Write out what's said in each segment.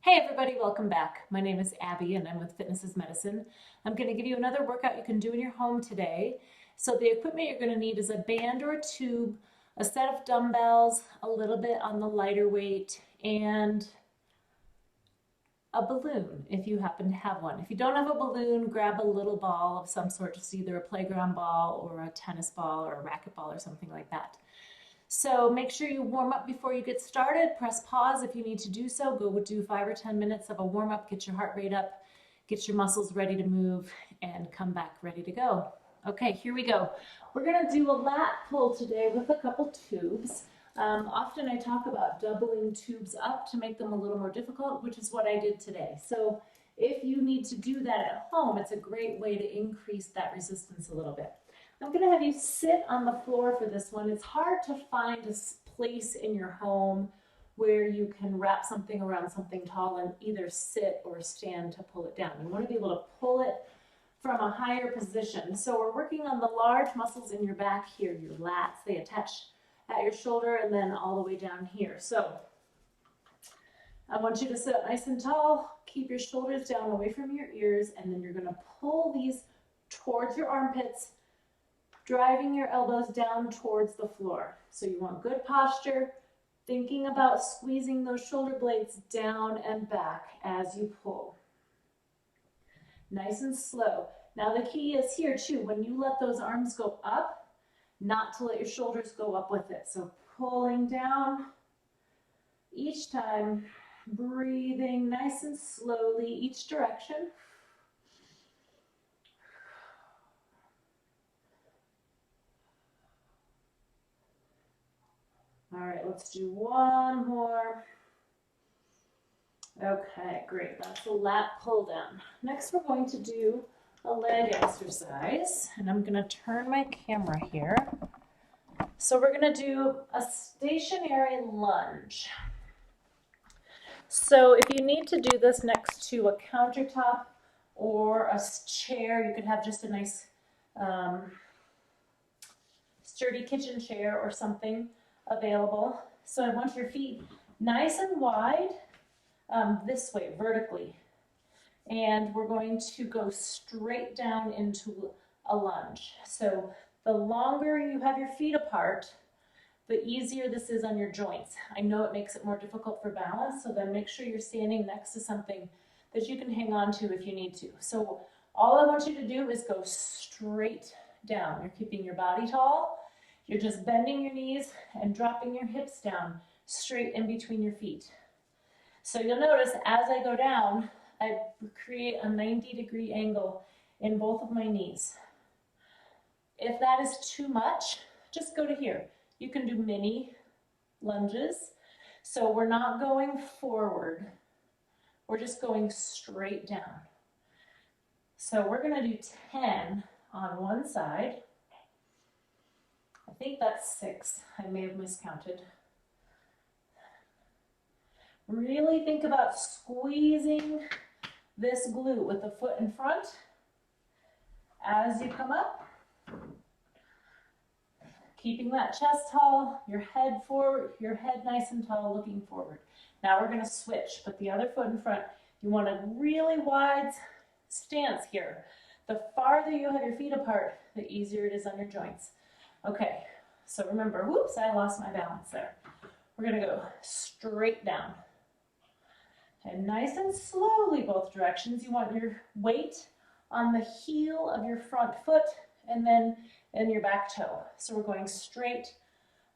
Hey everybody, welcome back. My name is Abby and I'm with Fitness is Medicine. I'm going to give you another workout you can do in your home today. So the equipment you're going to need is a band or a tube, a set of dumbbells, a little bit on the lighter weight, and a balloon if you happen to have one. If you don't have a balloon, grab a little ball of some sort, just either a playground ball or a tennis ball or a racquetball or something like that. So make sure you warm up before you get started. Press pause if you need to do so. Go do 5 or 10 minutes of a warm up, get your heart rate up, get your muscles ready to move, and come back ready to go. Okay, here we go. We're gonna do a lat pull today with a couple tubes. Often I talk about doubling tubes up to make them a little more difficult, which is what I did today. So if you need to do that at home, it's a great way to increase that resistance a little bit. I'm going to have you sit on the floor for this one. It's hard to find a place in your home where you can wrap something around something tall and either sit or stand to pull it down. You want to be able to pull it from a higher position. So we're working on the large muscles in your back here, your lats. They attach at your shoulder and then all the way down here. So I want you to sit up nice and tall. Keep your shoulders down away from your ears, and then you're going to pull these towards your armpits, driving your elbows down towards the floor. So you want good posture, thinking about squeezing those shoulder blades down and back as you pull. Nice and slow. Now the key is here too, when you let those arms go up, not to let your shoulders go up with it. So pulling down each time, breathing nice and slowly each direction. All right, let's do one more. Okay, great. That's a lat pull down. Next, we're going to do a leg exercise, and I'm going to turn my camera here. So we're going to do a stationary lunge. So if you need to do this next to a countertop or a chair, you could have just a nice sturdy kitchen chair or something available. So I want your feet nice and wide this way, vertically. And we're going to go straight down into a lunge. So the longer you have your feet apart, the easier this is on your joints. I know it makes it more difficult for balance, so then make sure you're standing next to something that you can hang on to if you need to. So all I want you to do is go straight down. You're keeping your body tall. You're just bending your knees and dropping your hips down straight in between your feet. So you'll notice as I go down, I create a 90-degree angle in both of my knees. If that is too much, just go to here. You can do mini lunges. So we're not going forward. We're just going straight down. So we're going to do 10 on one side. I think that's 6. I may have miscounted. Really think about squeezing this glute with the foot in front as you come up. Keeping that chest tall, your head forward, your head nice and tall, looking forward. Now we're going to switch, put the other foot in front. You want a really wide stance here. The farther you have your feet apart, the easier it is on your joints. Okay, so remember, whoops, I lost my balance there. We're going to go straight down. And nice and slowly both directions. You want your weight on the heel of your front foot and then in your back toe. So we're going straight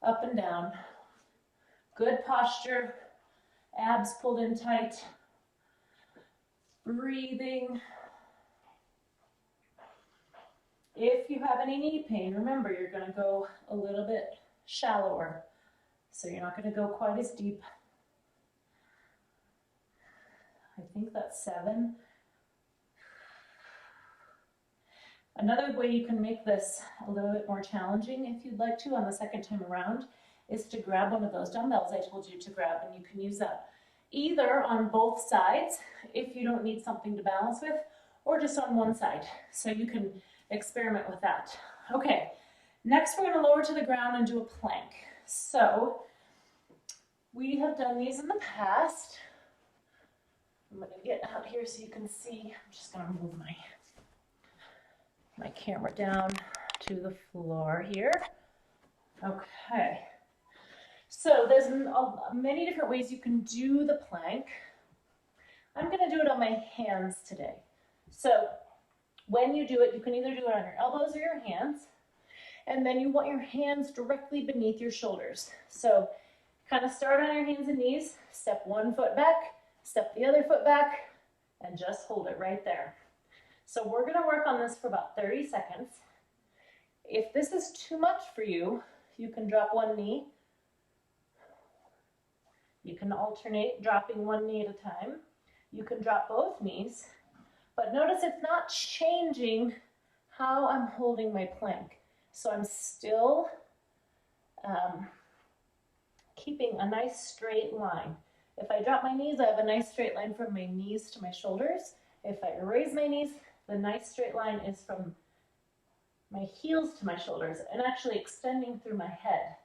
up and down. Good posture, abs pulled in tight. Breathing. If you have any knee pain, remember you're going to go a little bit shallower. So you're not going to go quite as deep. I think that's 7. Another way you can make this a little bit more challenging, if you'd like to, on the second time around, is to grab one of those dumbbells I told you to grab, and you can use that either on both sides if you don't need something to balance with, or just on one side. So you can experiment with that. Okay, next we're going to lower to the ground and do a plank. So we have done these in the past. I'm gonna get out here so you can see. I'm just gonna move my camera down to the floor here. Okay. So there's many different ways you can do the plank. I'm gonna do it on my hands today. So when you do it, you can either do it on your elbows or your hands, and then you want your hands directly beneath your shoulders. So kind of start on your hands and knees, step one foot back, step the other foot back, and just hold it right there. So we're gonna work on this for about 30 seconds. If this is too much for you, you can drop one knee. You can alternate dropping one knee at a time. You can drop both knees, but notice it's not changing how I'm holding my plank. So I'm still keeping a nice straight line. If I drop my knees, I have a nice straight line from my knees to my shoulders. If I raise my knees, the nice straight line is from my heels to my shoulders and actually extending through my head.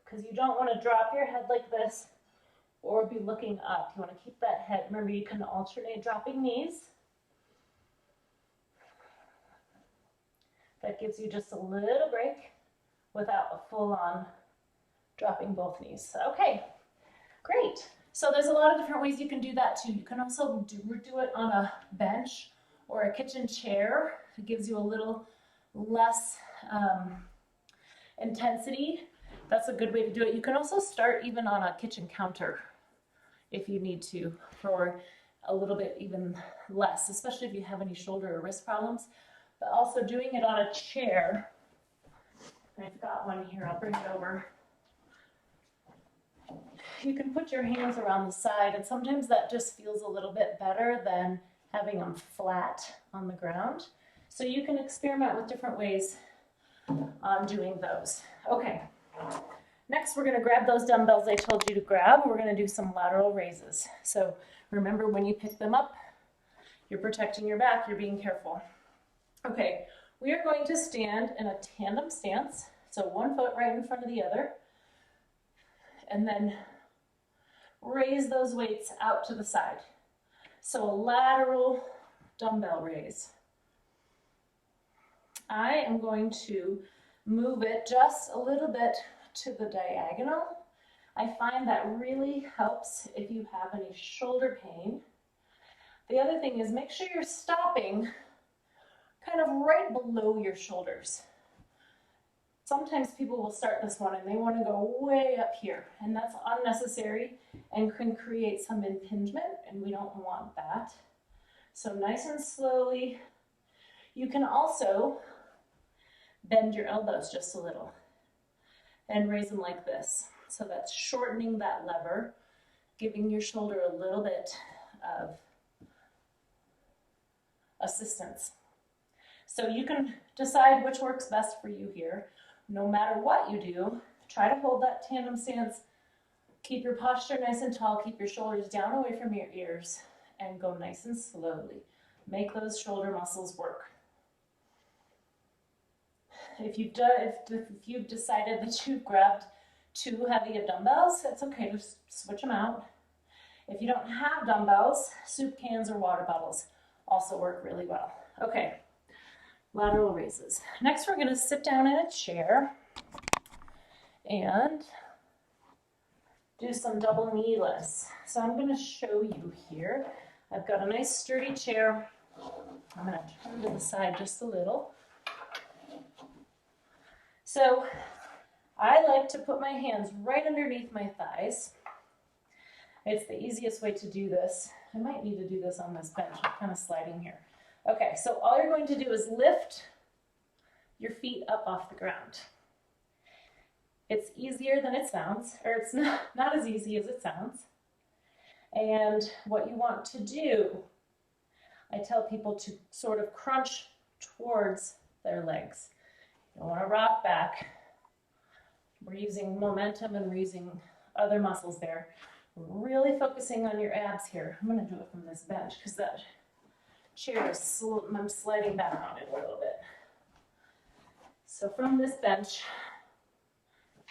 Because you don't want to drop your head like this or be looking up. You want to keep that head. Remember, you can alternate dropping knees. That gives you just a little break without a full-on dropping both knees. Okay, great. So there's a lot of different ways you can do that too. You can also do it on a bench or a kitchen chair. It gives you a little less intensity. That's a good way to do it. You can also start even on a kitchen counter if you need to for a little bit even less, especially if you have any shoulder or wrist problems. But also doing it on a chair. I've got one here, I'll bring it over. You can put your hands around the side, and sometimes that just feels a little bit better than having them flat on the ground. So you can experiment with different ways on doing those. Okay, next we're gonna grab those dumbbells I told you to grab. We're gonna do some lateral raises. So remember, when you pick them up, you're protecting your back, you're being careful. Okay, we are going to stand in a tandem stance. So one foot right in front of the other, and then raise those weights out to the side. So a lateral dumbbell raise. I am going to move it just a little bit to the diagonal. I find that really helps if you have any shoulder pain. The other thing is, make sure you're stopping kind of right below your shoulders. Sometimes people will start this one and they want to go way up here, and that's unnecessary and can create some impingement, and we don't want that. So nice and slowly. You can also bend your elbows just a little and raise them like this. So that's shortening that lever, giving your shoulder a little bit of assistance. So you can decide which works best for you here. No matter what you do, try to hold that tandem stance. Keep your posture nice and tall. Keep your shoulders down away from your ears and go nice and slowly. Make those shoulder muscles work. If you've decided that you've grabbed too heavy of dumbbells, it's okay to switch them out. If you don't have dumbbells, soup cans or water bottles also work really well. Okay. Lateral raises. Next, we're going to sit down in a chair and do some double knee lifts. So I'm going to show you here. I've got a nice sturdy chair. I'm going to turn to the side just a little. So I like to put my hands right underneath my thighs. It's the easiest way to do this. I might need to do this on this bench. I'm kind of sliding here. Okay, so all you're going to do is lift your feet up off the ground. It's easier than it sounds, or it's not as easy as it sounds. And what you want to do, I tell people to sort of crunch towards their legs. You don't want to rock back. We're using momentum and we're using other muscles there. We're really focusing on your abs here. I'm going to do it from this bench because that chair is I'm sliding back on it a little bit. So from this bench,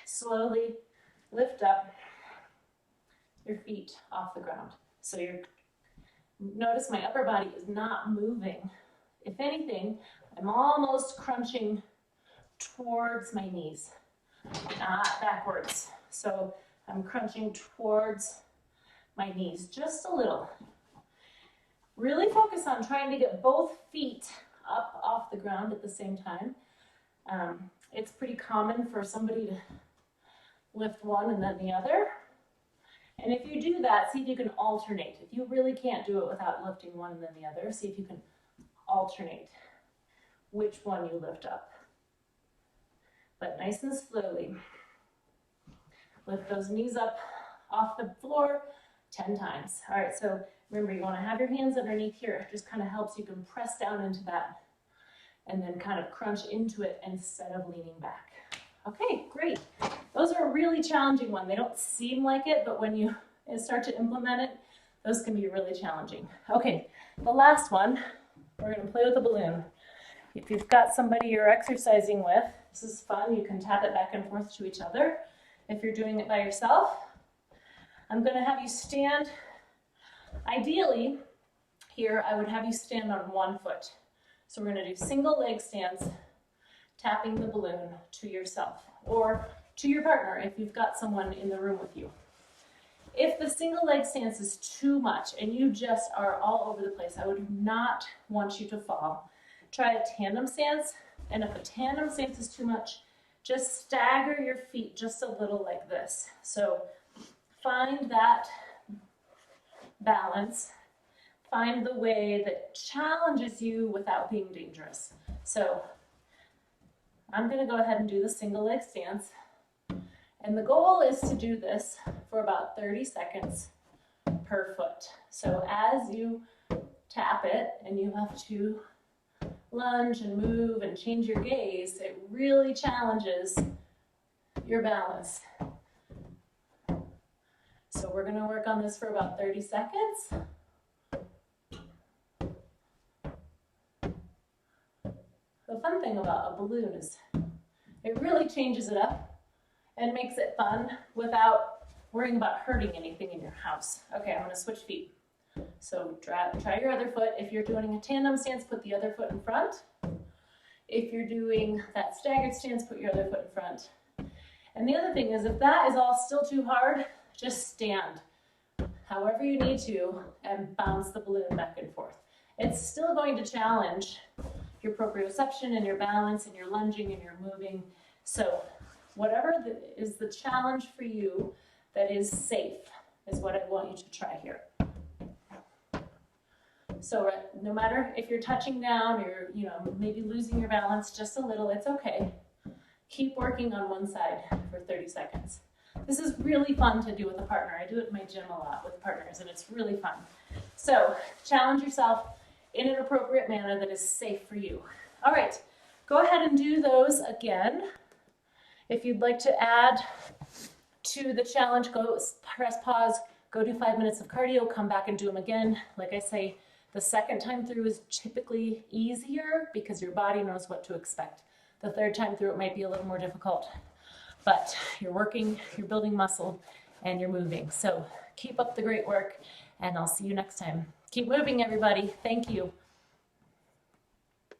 slowly lift up your feet off the ground. So notice my upper body is not moving. If anything, I'm almost crunching towards my knees, not backwards. So I'm crunching towards my knees just a little. Really focus on trying to get both feet up off the ground at the same time. It's pretty common for somebody to lift one and then the other. And if you do that, see if you can alternate. If you really can't do it without lifting one and then the other, see if you can alternate which one you lift up. But nice and slowly. Lift those knees up off the floor 10 times. All right, so remember, you want to have your hands underneath here. It just kind of helps you can press down into that and then kind of crunch into it instead of leaning back. Okay, great. Those are a really challenging one. They don't seem like it, but when you start to implement it, those can be really challenging. Okay, the last one, we're going to play with a balloon. If you've got somebody you're exercising with, this is fun. You can tap it back and forth to each other. If you're doing it by yourself, I'm going to have you stand. Ideally, here I would have you stand on one foot. So we're going to do single leg stands, tapping the balloon to yourself or to your partner if you've got someone in the room with you. If the single leg stance is too much and you just are all over the place, I would not want you to fall. Try a tandem stance, and if a tandem stance is too much, just stagger your feet just a little like this. So find that balance. Find the way that challenges you without being dangerous. So I'm going to go ahead and do the single leg stance. And the goal is to do this for about 30 seconds per foot. So as you tap it and you have to lunge and move and change your gaze, it really challenges your balance. So we're going to work on this for about 30 seconds. The fun thing about a balloon is it really changes it up and makes it fun without worrying about hurting anything in your house. Okay, I'm going to switch feet. So try your other foot. If you're doing a tandem stance, put the other foot in front. If you're doing that staggered stance, put your other foot in front. And the other thing is, if that is all still too hard, just stand however you need to and bounce the balloon back and forth. It's still going to challenge your proprioception and your balance and your lunging and your moving. So whatever is the challenge for you that is safe is what I want you to try here. So no matter if you're touching down or maybe losing your balance just a little, it's okay. Keep working on one side for 30 seconds. This is really fun to do with a partner. I do it in my gym a lot with partners, and it's really fun. So challenge yourself in an appropriate manner that is safe for you. All right, go ahead and do those again. If you'd like to add to the challenge, go press pause, go do 5 minutes of cardio, come back and do them again. Like I say, the second time through is typically easier because your body knows what to expect. The third time through it might be a little more difficult, but you're working, you're building muscle, and you're moving. So keep up the great work, and I'll see you next time. Keep moving, everybody. Thank you.